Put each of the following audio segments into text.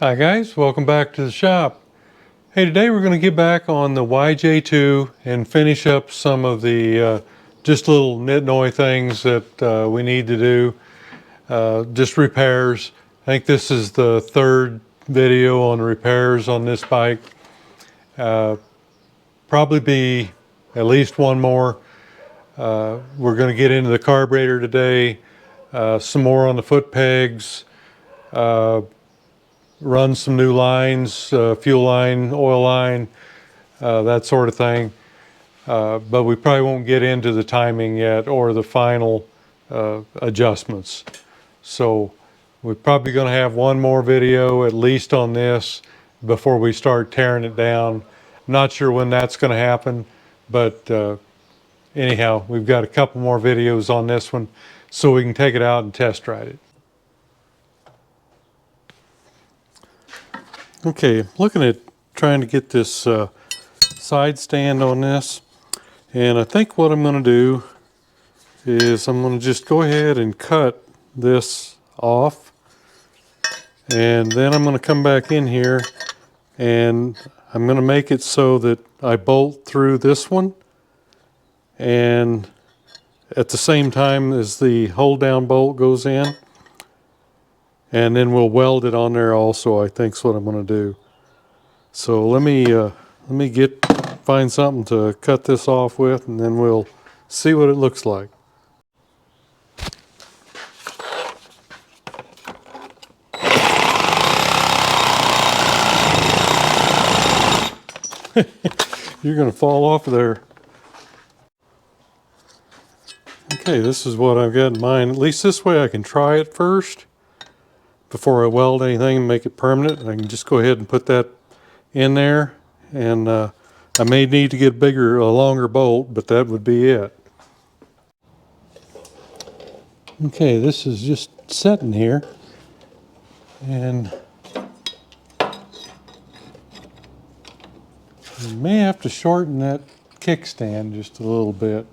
Hi guys, welcome back to the shop. Hey, today we're going to get back on the YJ2 and finish up some of the just little nit-noy things that we need to do, just repairs. I think this is the third video on repairs on this bike. Probably be at least one more. We're going to get into the carburetor today, some more on the foot pegs, run some new lines, fuel line, oil line, that sort of thing. But we probably won't get into the timing yet or the final adjustments. So we're probably going to have one more video at least on this before we start tearing it down. Not sure when that's going to happen, but anyhow, we've got a couple more videos on this one so we can take it out and test ride it. Okay, looking at trying to get this side stand on this, and I think what I'm going to do is I'm going to just go ahead and cut this off, and then I'm going to come back in here and I'm going to make it so that I bolt through this one and at the same time as the hold down bolt goes in. And then we'll weld it on there also, I think is what I'm going to do. So let me find something to cut this off with, and then we'll see what it looks like. You're going to fall off of there. Okay, this is what I've got in mind. At least this way I can try it first before I weld anything and make it permanent. I can just go ahead and put that in there, and I may need to get a longer bolt, but that would be it. Okay, this is just sitting here, and you may have to shorten that kickstand just a little bit.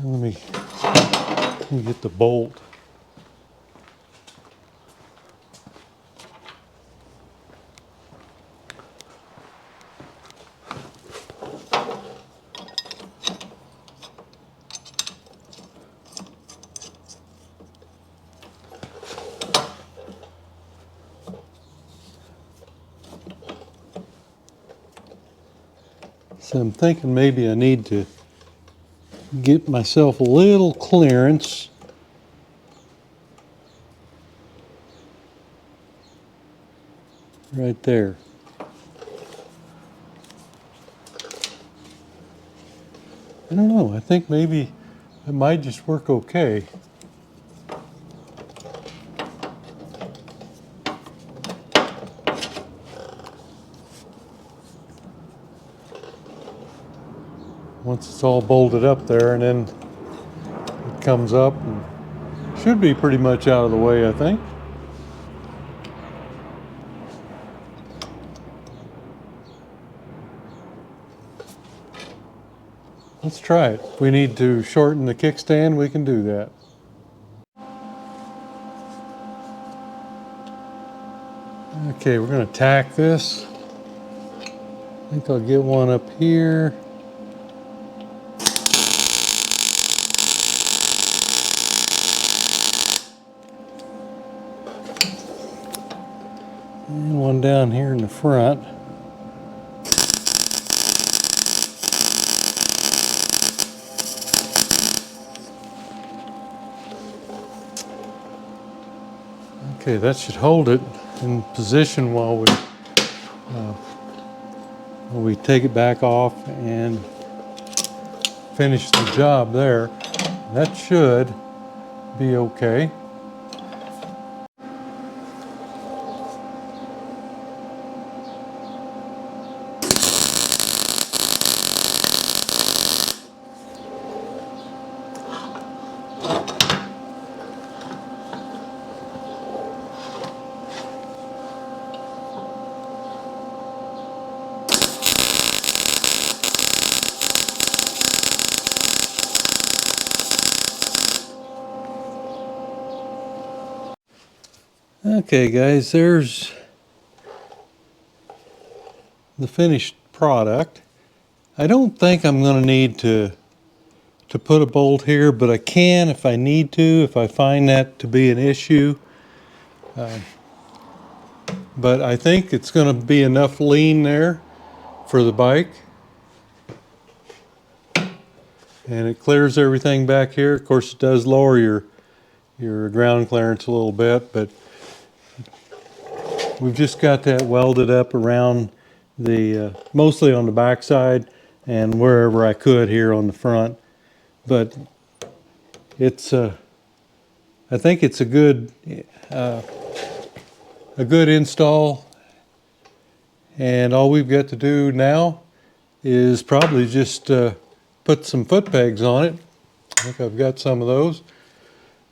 Let me get the bolt. So I'm thinking maybe I need to get myself a little clearance. Right there. I don't know, I think maybe it might just work okay. Once it's all bolted up there, and then it comes up and should be pretty much out of the way, I think. Let's try it. If we need to shorten the kickstand, we can do that. Okay, we're going to tack this. I think I'll get one up here. And one down here in the front. Okay, that should hold it in position while we take it back off and finish the job there. That should be okay. Okay guys, there's the finished product. I don't think I'm going to need to put a bolt here, but I can if I need to, if I find that to be an issue. But I think it's going to be enough lean there for the bike. And it clears everything back here. Of course, it does lower your ground clearance a little bit, but we've just got that welded up around the, mostly on the back side and wherever I could here on the front. But it's, I think it's a good install. And all we've got to do now is probably just put some foot pegs on it. I think I've got some of those.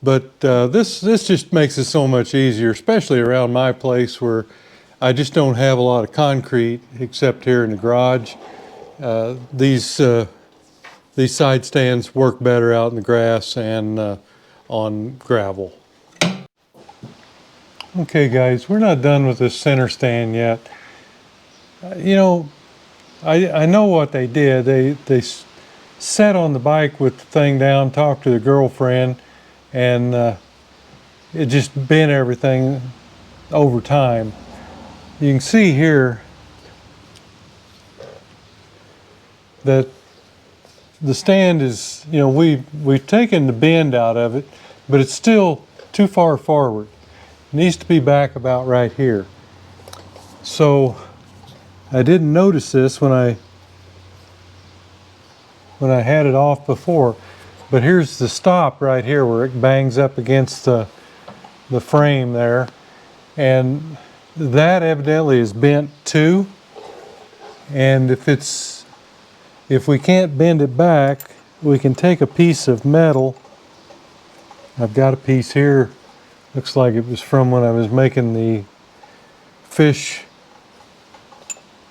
But this just makes it so much easier, especially around my place where I just don't have a lot of concrete except here in the garage. These side stands work better out in the grass and on gravel. Okay guys, we're not done with this center stand yet. You know, I know what they did. They sat on the bike with the thing down, talked to their girlfriend, and it just bent everything over time. You can see here that the stand is, you know, we've taken the bend out of it, but it's still too far forward. It needs to be back about right here. So I didn't notice this when I had it off before, but here's the stop right here where it bangs up against the frame there, and that evidently is bent too. And if we can't bend it back, we can take a piece of metal. I've got a piece here, looks like it was from when I was making the fish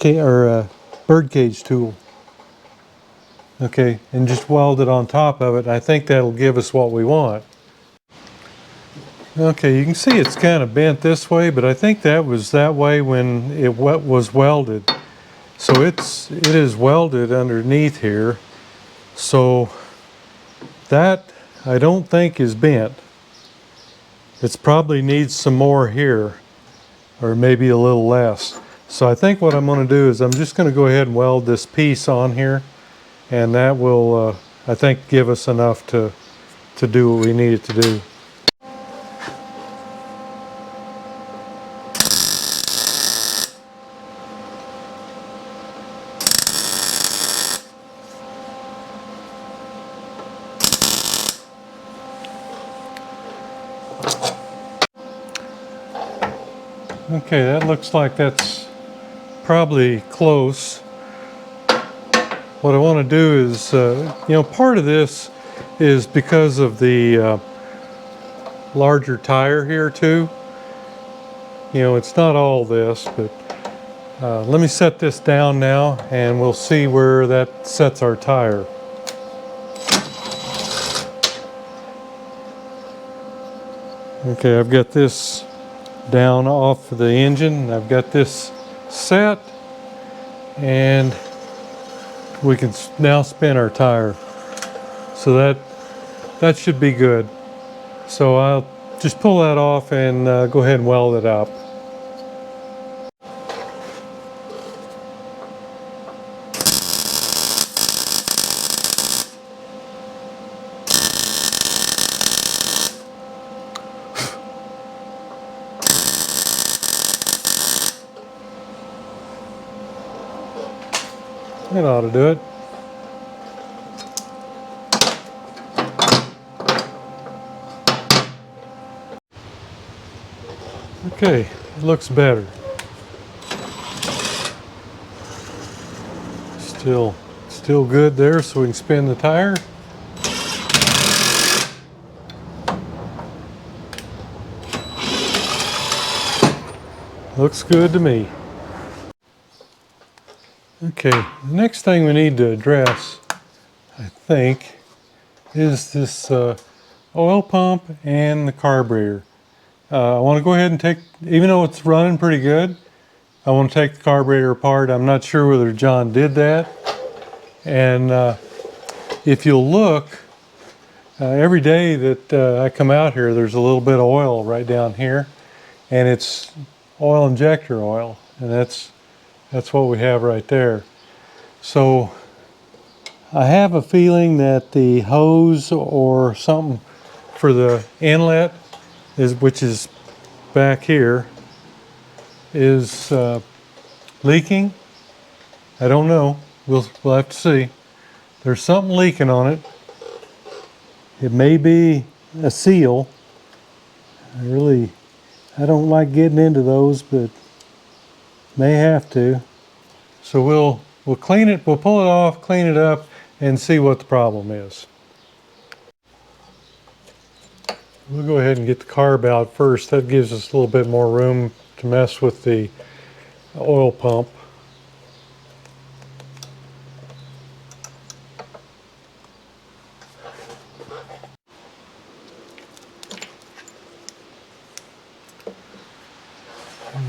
or bird cage tool. Okay, and just weld it on top of it. I think that'll give us what we want. Okay, you can see it's kind of bent this way, but I think that was that way when it was welded. So it is welded underneath here. So that I don't think is bent. It probably needs some more here, or maybe a little less. So I think what I'm going to do is I'm just going to go ahead and weld this piece on here, and that will, I think, give us enough to do what we need it to do. Okay, that looks like that's probably close. What I want to do is, you know, part of this is because of the larger tire here too. You know, it's not all this, but let me set this down now and we'll see where that sets our tire. Okay, I've got this down off the engine. I've got this set, and we can now spin our tire. So that should be good. So I'll just pull that off and go ahead and weld it up. That ought to do it. Okay, it looks better. Still good there, so we can spin the tire. Looks good to me. Okay, the next thing we need to address, I think, is this oil pump and the carburetor. I want to go ahead and take, even though it's running pretty good, I want to take the carburetor apart. I'm not sure whether John did that. And if you'll look, every day that I come out here, there's a little bit of oil right down here, and it's oil injector oil, and that's what we have right there. So I have a feeling that the hose or something for the inlet, which is back here, is leaking. I don't know. We'll have to see. There's something leaking on it. It may be a seal. I don't like getting into those, but may have to. So we'll clean it, we'll pull it off, clean it up, and see what the problem is. We'll go ahead and get the carb out first. That gives us a little bit more room to mess with the oil pump.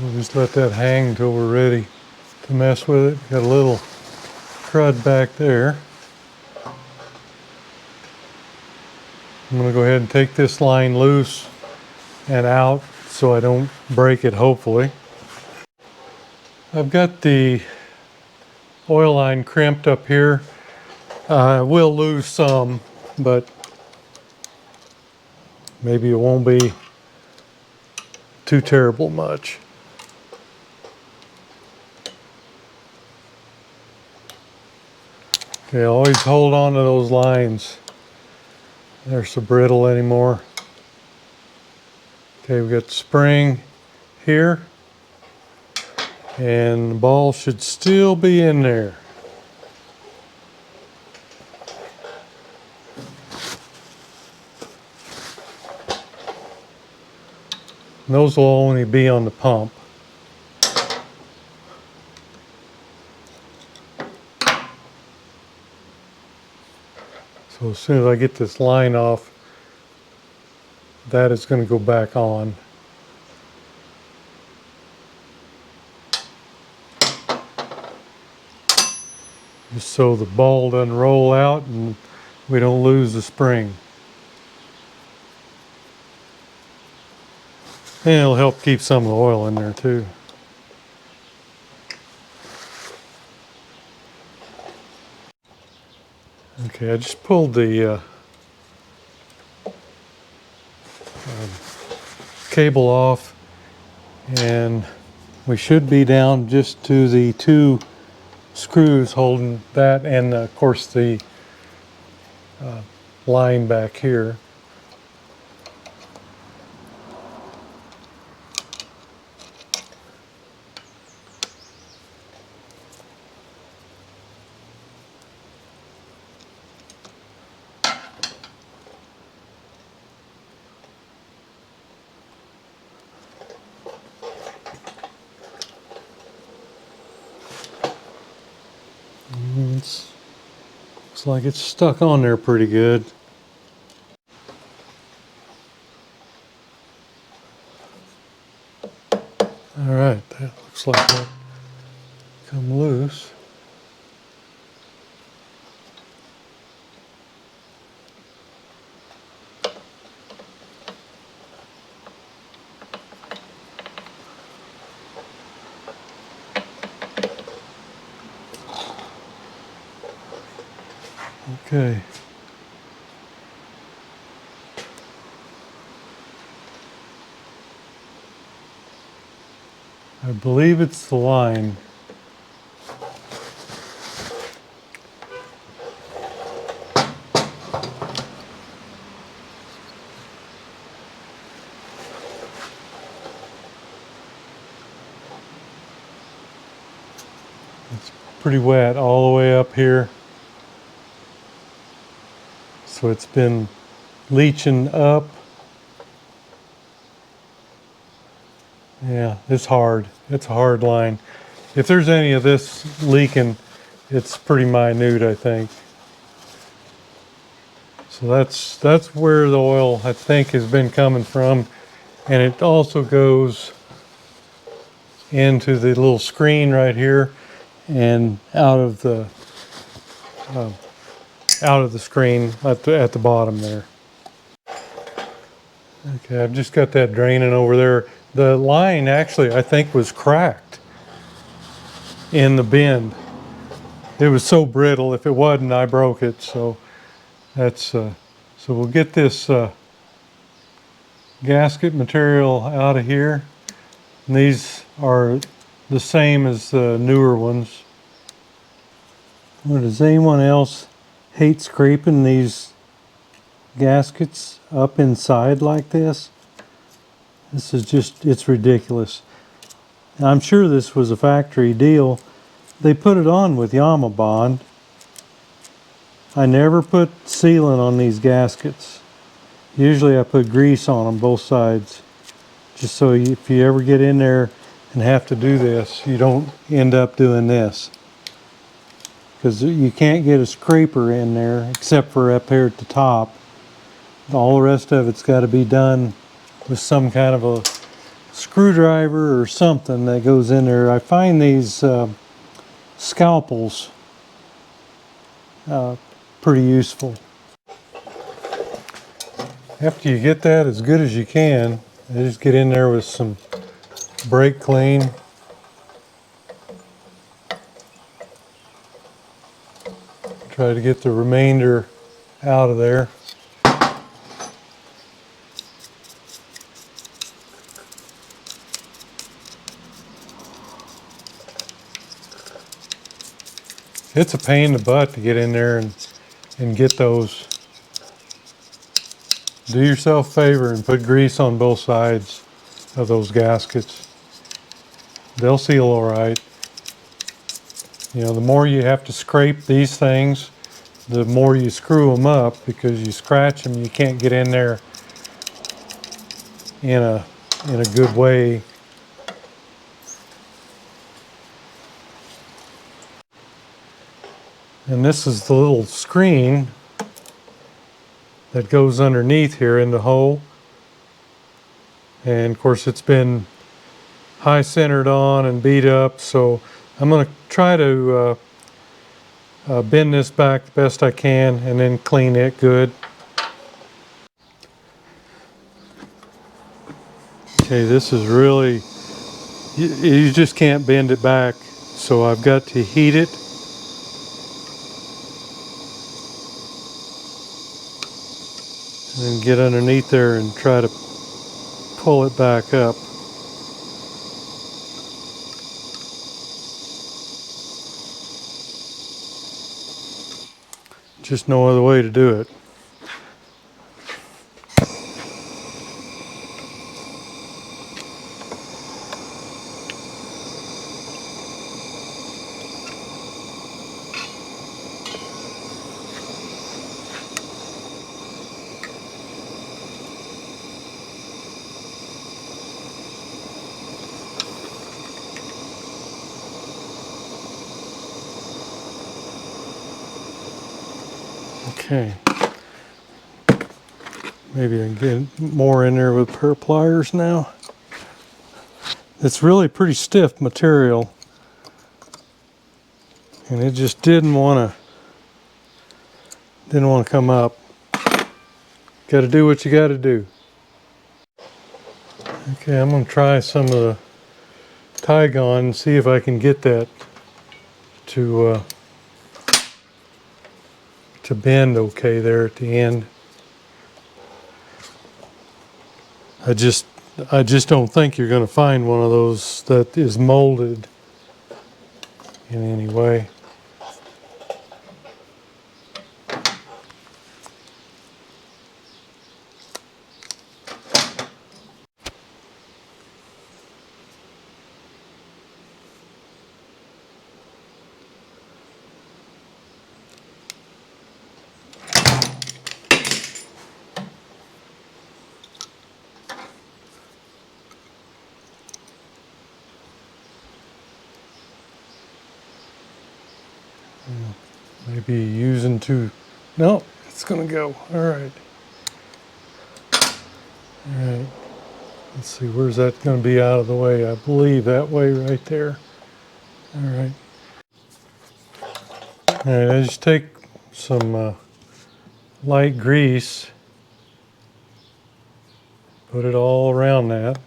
We'll just let that hang until we're ready to mess with it. Got a little crud back there. I'm going to go ahead and take this line loose and out so I don't break it, hopefully. I've got the oil line crimped up here. I will lose some, but maybe it won't be too terrible much. Okay, always hold on to those lines. They're so brittle anymore. Okay, we got the spring here, and the ball should still be in there. And those will only be on the pump. So as soon as I get this line off, that is going to go back on. Just so the ball doesn't roll out and we don't lose the spring. And it'll help keep some of the oil in there too. Okay, I just pulled the cable off, and we should be down just to the two screws holding that, and of course the line back here. Looks like it's stuck on there pretty good. All right, that looks like that come loose. Okay. I believe it's the line. It's pretty wet all the way up here. So it's been leaching up. Yeah, it's hard. It's a hard line. If there's any of this leaking, it's pretty minute, I think. So that's where the oil, I think, has been coming from. and it also goes into the little screen right here and out of the screen at the bottom there. Okay, I've just got that draining over there. The line actually, I think, was cracked in the bend. It was so brittle. If it wasn't, I broke it. So that's so we'll get this gasket material out of here. And these are the same as the newer ones. Well, does anyone else hate scraping these gaskets up inside like this? This is just, it's ridiculous. And I'm sure this was a factory deal. They put it on with Yamaha bond. I never put sealant on these gaskets. Usually I put grease on them both sides, just so if you ever get in there and have to do this, you don't end up doing this. Because you can't get a scraper in there except for up here at the top. All the rest of it's got to be done with some kind of a screwdriver or something that goes in there. I find these scalpels pretty useful. After you get that as good as you can, you just get in there with some brake clean. Try to get the remainder out of there. It's a pain in the butt to get in there and get those. Do yourself a favor and put grease on both sides of those gaskets. They'll seal all right. You know, the more you have to scrape these things, the more you screw them up, because you scratch them, you can't get in there in a good way. And this is the little screen that goes underneath here in the hole. And of course it's been high centered on and beat up, so I'm going to try to bend this back the best I can and then clean it good. Okay, this is really, you just can't bend it back, so I've got to heat it. And get underneath there and try to pull it back up. Just no other way to do it. Okay, maybe I can get more in there with a pair of pliers now. It's really pretty stiff material, and it just didn't want to come up. Got to do what you got to do. Okay, I'm going to try some of the Tygon and see if I can get that to bend okay there at the end. I just don't think you're going to find one of those that is molded in any way. Maybe using too. No, it's gonna go. All right. All right. Let's see, where's that going to be out of the way? I believe that way right there. All right. All right, I just take some light grease, put it all around that.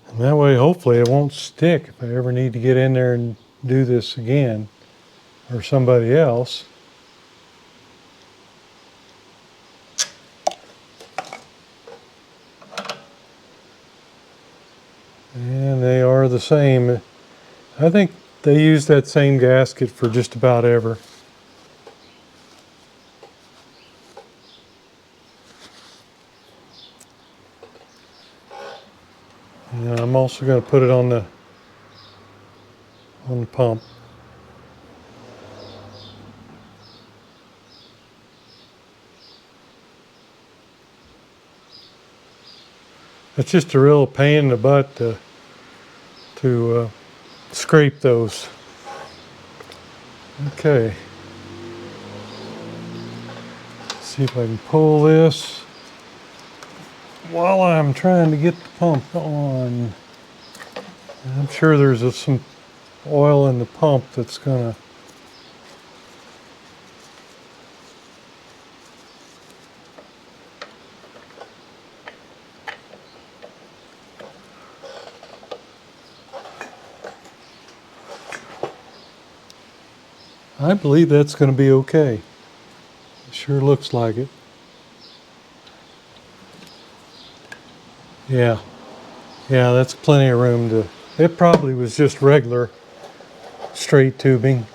And that way, hopefully, it won't stick if I ever need to get in there and do this again, or somebody else. And they are the same. I think they use that same gasket for just about ever. And I'm also going to put it on the pump. It's just a real pain in the butt to scrape those. Okay. Let's see if I can pull this while I'm trying to get the pump on. I'm sure there's some oil in the pump that's gonna. I believe that's going to be okay. It sure looks like it. Yeah, that's plenty of room to. It probably was just regular straight tubing.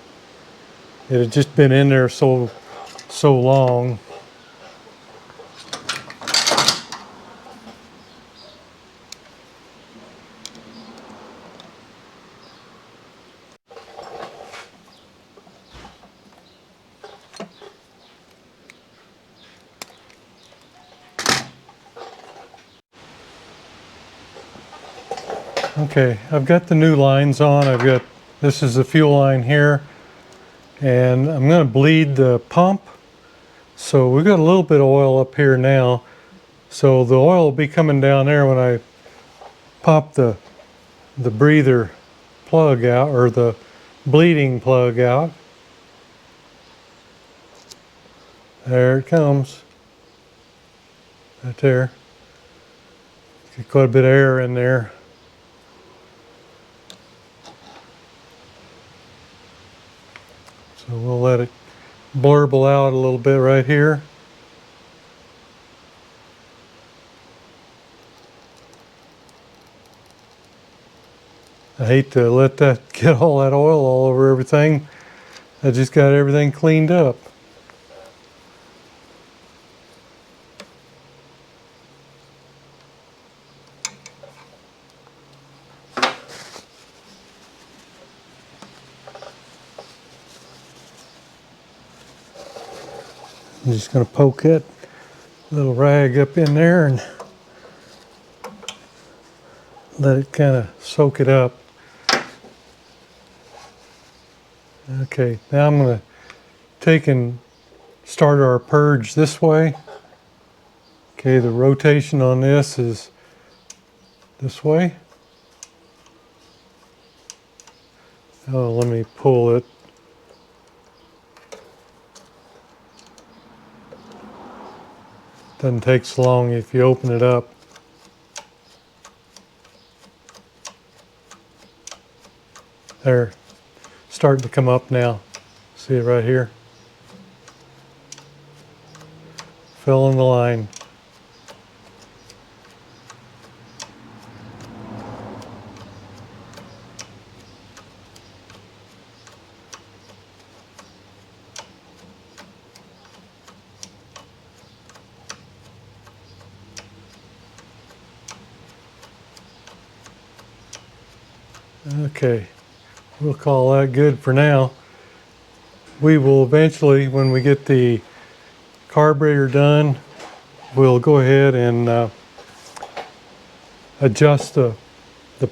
It had just been in there so long. Okay, I've got the new lines on. This is the fuel line here, and I'm going to bleed the pump. So we've got a little bit of oil up here now. So the oil will be coming down there when I pop the breather plug out, or the bleeding plug out. There it comes. Right there. Get quite a bit of air in there. So we'll let it blurble out a little bit right here. I hate to let that get all that oil all over everything. I just got everything cleaned up. I'm just going to poke that little rag up in there and let it kind of soak it up. Okay, now I'm going to take and start our purge this way. Okay, the rotation on this is this way. Oh, let me pull it. Doesn't take so long if you open it up. There, starting to come up now. See it right here? Fill in the line. Okay, we'll call that good for now. We will eventually, when we get the carburetor done, we'll go ahead and adjust the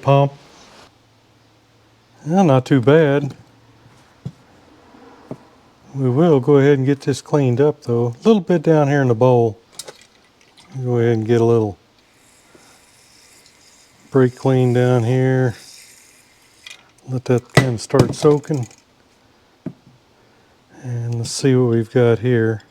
pump. Well, not too bad. We will go ahead and get this cleaned up though. A little bit down here in the bowl. Go ahead and get a little brake clean down here. Let that kind of start soaking. And let's see what we've got here.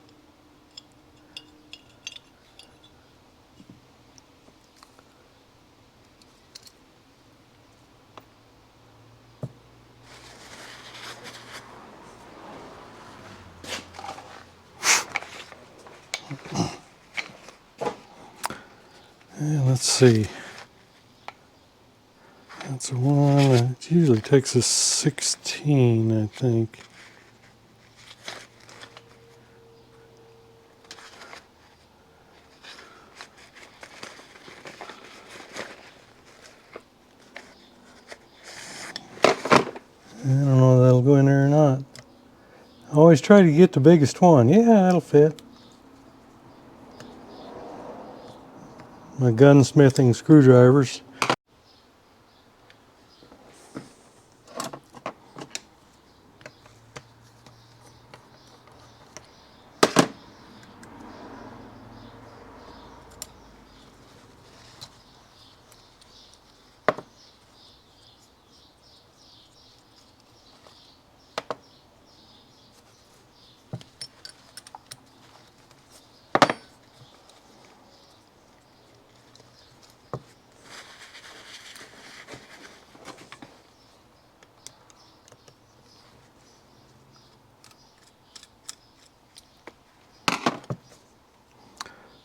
And let's see. That's a one. It usually takes us 16, I think. I don't know if that'll go in there or not. I always try to get the biggest one. Yeah, that'll fit. My gunsmithing screwdrivers.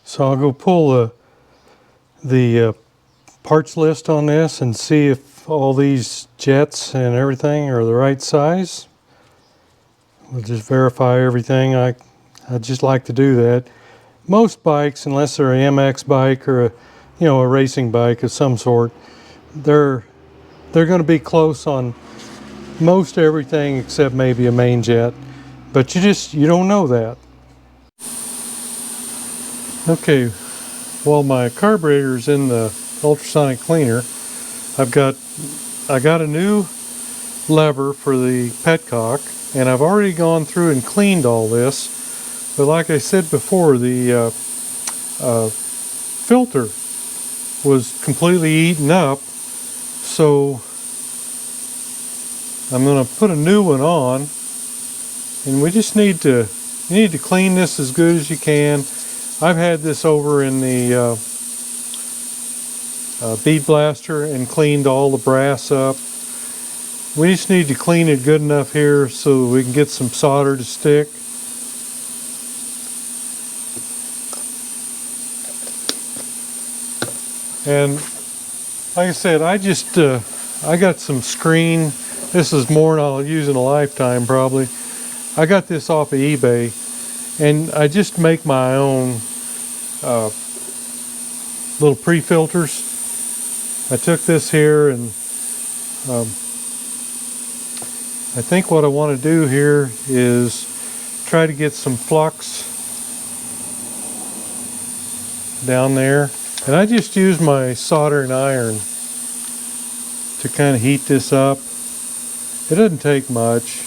So I'll go pull the parts list on this and see if all these jets and everything are the right size. We'll just verify everything. I just like to do that. Most bikes, unless they're an MX bike or a racing bike of some sort, they're going to be close on most everything except maybe a main jet. But you don't know that. Okay, while my carburetor's in the ultrasonic cleaner, I got a new lever for the petcock, and I've already gone through and cleaned all this. But like I said before, the filter was completely eaten up, so I'm going to put a new one on, and we just need to clean this as good as you can. I've had this over in the bead blaster and cleaned all the brass up. We just need to clean it good enough here so that we can get some solder to stick. And like I said, I got some screen. This is more than I'll use in a lifetime probably. I got this off of eBay, and I just make my own little pre-filters. I took this here, and I think what I want to do here is try to get some flux down there. And I just use my soldering iron to kind of heat this up. It doesn't take much.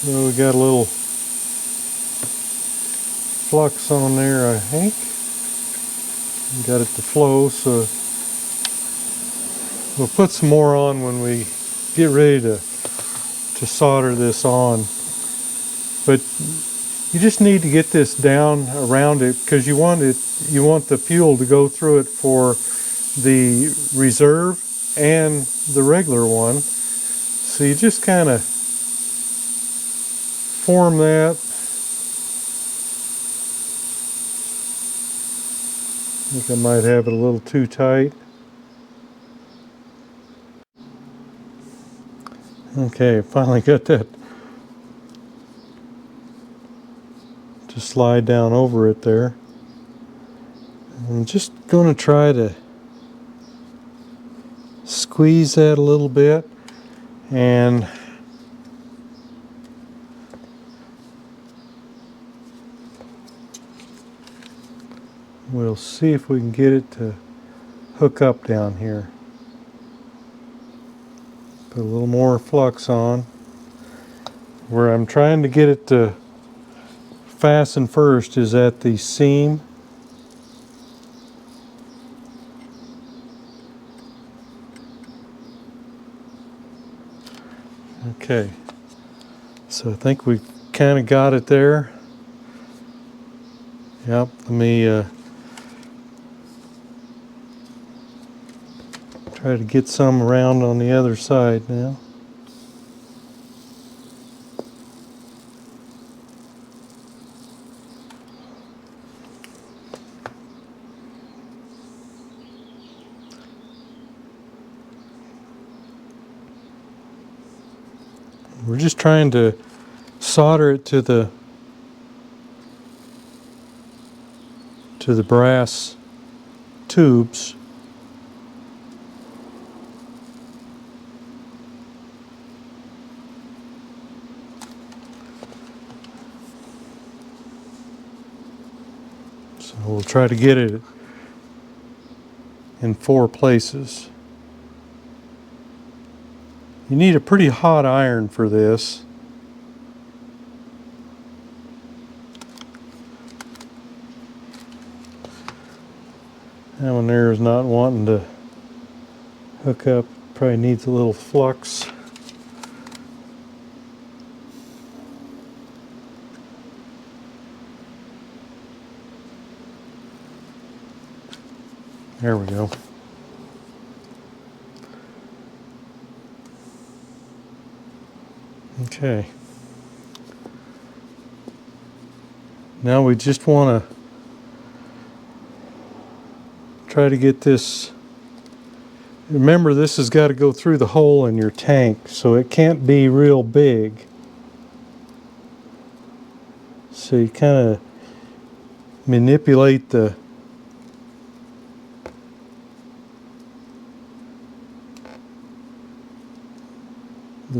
So we got a little flux on there, I think. Got it to flow, so we'll put some more on when we get ready to solder this on. But you just need to get this down around it, because you want the fuel to go through it for the reserve and the regular one. So you just kind of form that. I think I might have it a little too tight. Okay, finally got that to slide down over it there. I'm just going to try to squeeze that a little bit, and we'll see if we can get it to hook up down here. Put a little more flux on. Where I'm trying to get it to fasten first is at the seam. Okay, so I think we kind of got it there. Yep, let me try to get some around on the other side now. We're just trying to solder it to the brass tubes. So we'll try to get it in 4 places. You need a pretty hot iron for this. That one there is not wanting to hook up. Probably needs a little flux. There we go. Okay. Now we just want to try to get this. Remember, this has got to go through the hole in your tank, so it can't be real big. So you kind of manipulate the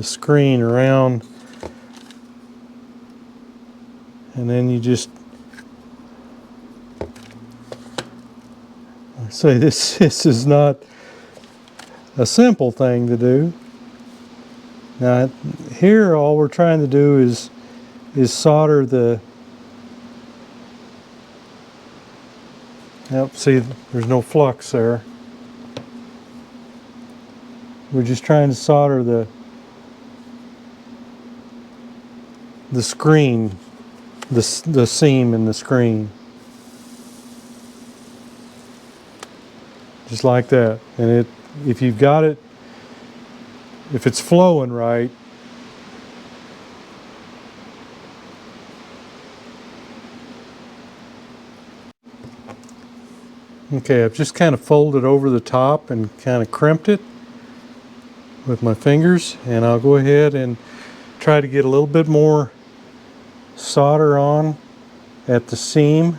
screen around, and then you just say this is not a simple thing to do. Now here all we're trying to do is solder the, yep, see there's no flux there. We're just trying to solder the screen, the seam in the screen. Just like that. And if you've got it, if it's flowing right, okay, I've just kind of folded over the top and kind of crimped it with my fingers, and I'll go ahead and try to get a little bit more solder on at the seam.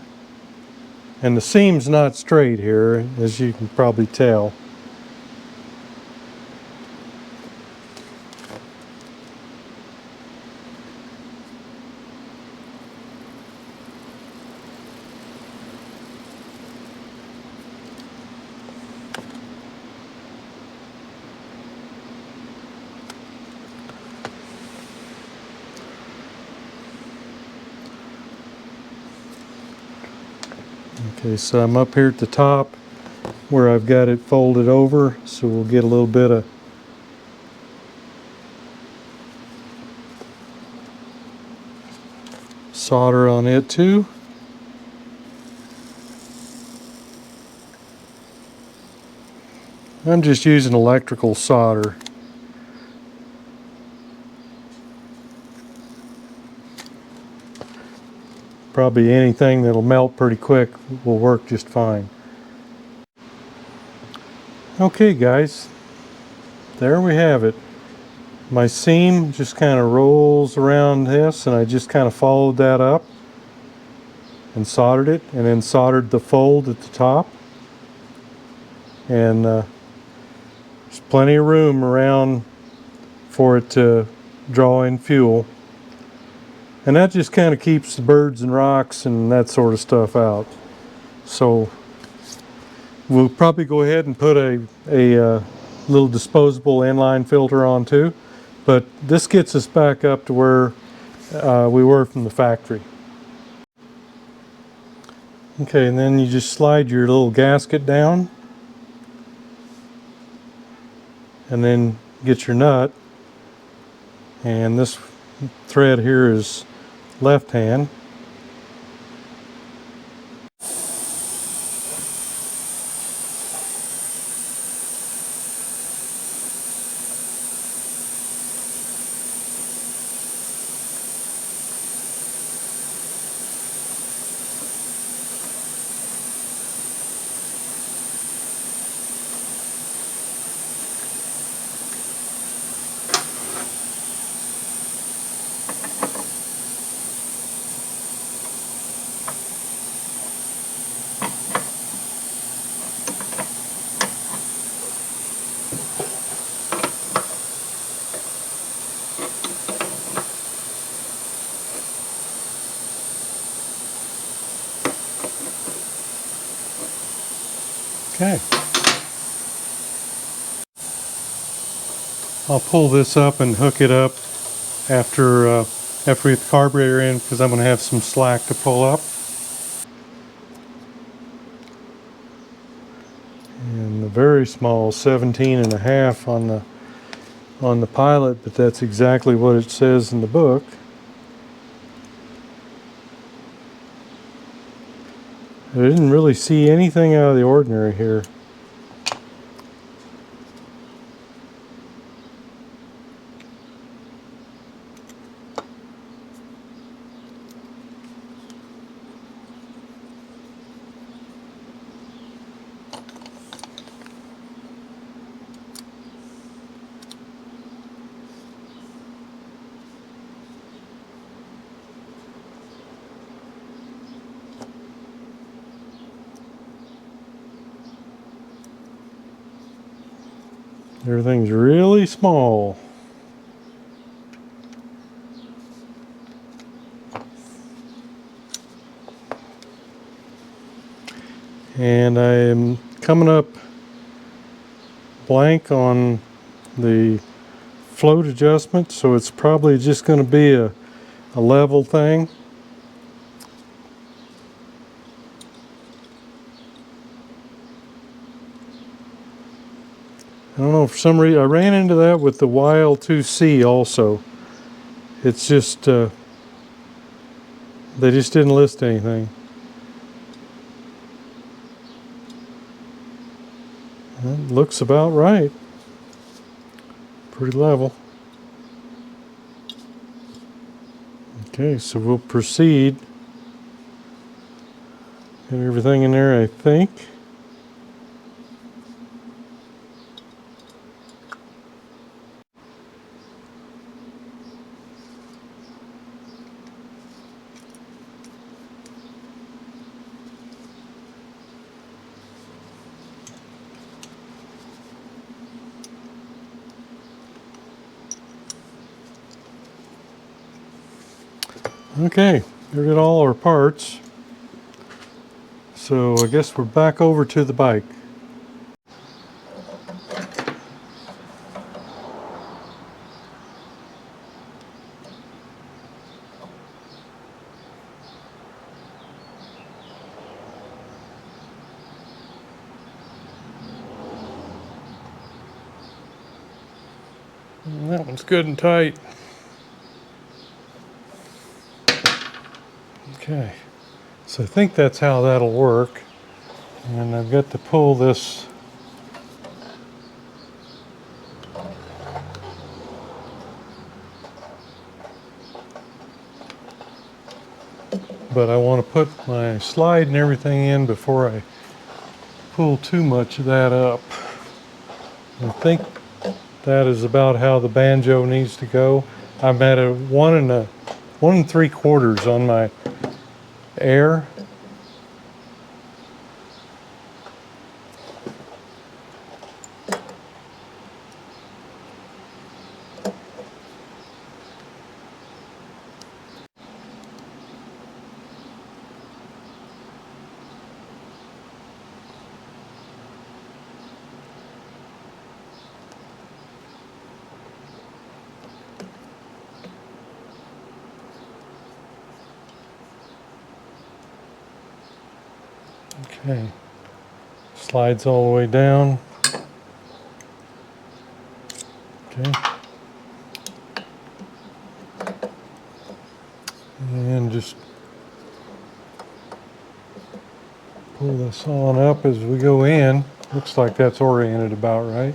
And the seam's not straight here, as you can probably tell. Okay, so I'm up here at the top where I've got it folded over, so we'll get a little bit of solder on it too. I'm just using electrical solder. Probably anything that'll melt pretty quick will work just fine. Okay guys, there we have it. My seam just kind of rolls around this, and I just kind of followed that up. and soldered it, and then soldered the fold at the top. And there's plenty of room around for it to draw in fuel. And that just kind of keeps the birds and rocks and that sort of stuff out. So we'll probably go ahead and put a little disposable inline filter on too. But this gets us back up to where we were from the factory. Okay, and then you just slide your little gasket down. And then get your nut. And this thread here is left hand. Okay. I'll pull this up and hook it up after we get the carburetor in, because I'm going to have some slack to pull up. And the very small 17.5 on the Pilot, but that's exactly what it says in the book. I didn't really see anything out of the ordinary here. Everything's really small. And I am coming up blank on the float adjustment, so it's probably just going to be a level thing. I don't know, for some reason I ran into that with the YL2C also. It's just they just didn't list anything. That looks about right. Pretty level. Okay, so we'll proceed. Got everything in there, I think. Okay, we got all our parts. So I guess we're back over to the bike. And that one's good and tight. Okay, so I think that's how that'll work. And I've got to pull this but I want to put my slide and everything in before I pull too much of that up. I think that is about how the banjo needs to go. I'm at a 1 3/4 on my air. Okay, slides all the way down. Okay. And just pull this on up as we go in. Looks like that's oriented about right.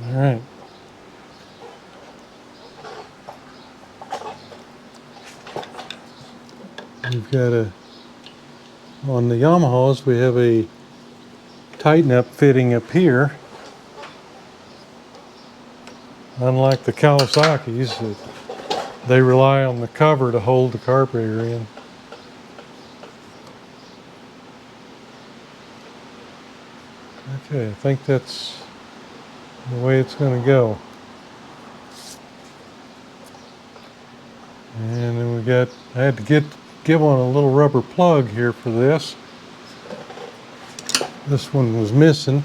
All right. We've got on the Yamahas, we have a tighten up fitting up here. Unlike the Kawasaki's, they rely on the cover to hold the carburetor in. Okay, I think that's the way it's going to go. And then I had to give one a little rubber plug here for this. This one was missing.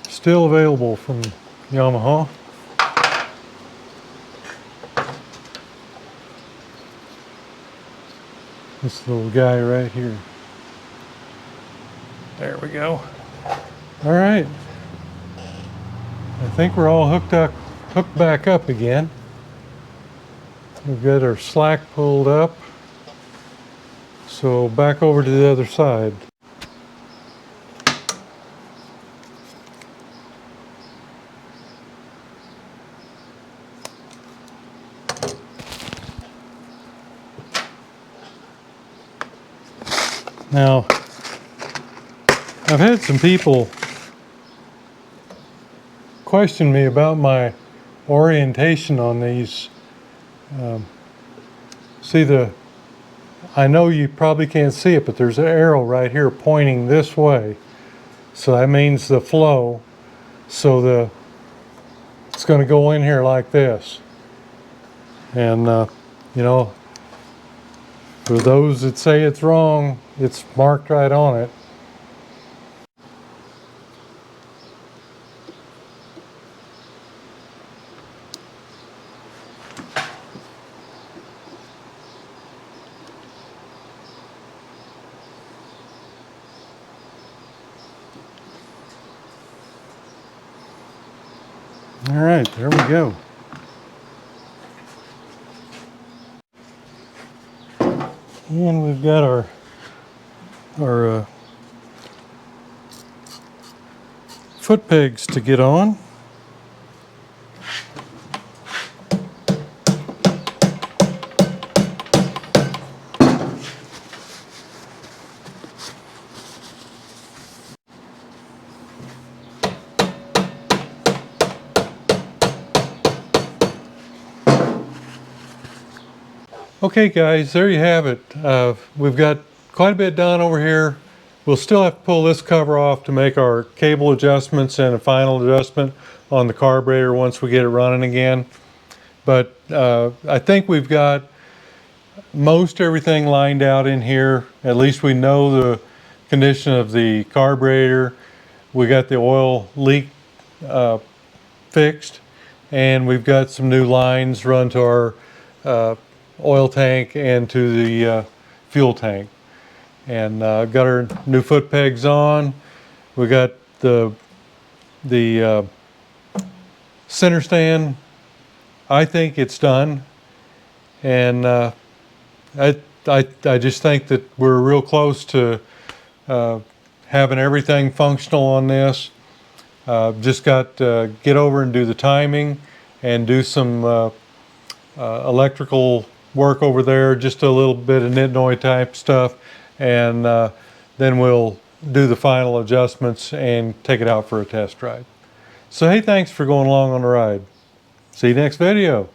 Still available from Yamaha. This little guy right here. There we go. All right. I think we're all hooked back up again. We've got our slack pulled up. So back over to the other side. Now, I've had some people question me about my orientation on these. I know you probably can't see it, but there's an arrow right here pointing this way. So that means the flow. So it's going to go in here like this. And, you know, for those that say it's wrong, it's marked right on it. All right, there we go. And we've got our foot pegs to get on. Okay guys, there you have it. We've got quite a bit done over here. We'll still have to pull this cover off to make our cable adjustments and a final adjustment on the carburetor once we get it running again. But I think we've got most everything lined out in here. At least we know the condition of the carburetor. We got the oil leak fixed, and we've got some new lines run to our oil tank and to the fuel tank. And got our new foot pegs on. We got the center stand. I think it's done, and I just think that we're real close to having everything functional on this. Just got to get over and do the timing and do some electrical work over there, just a little bit of nitnoy type stuff, and then we'll do the final adjustments and take it out for a test ride. So hey, thanks for going along on the ride. See you next video.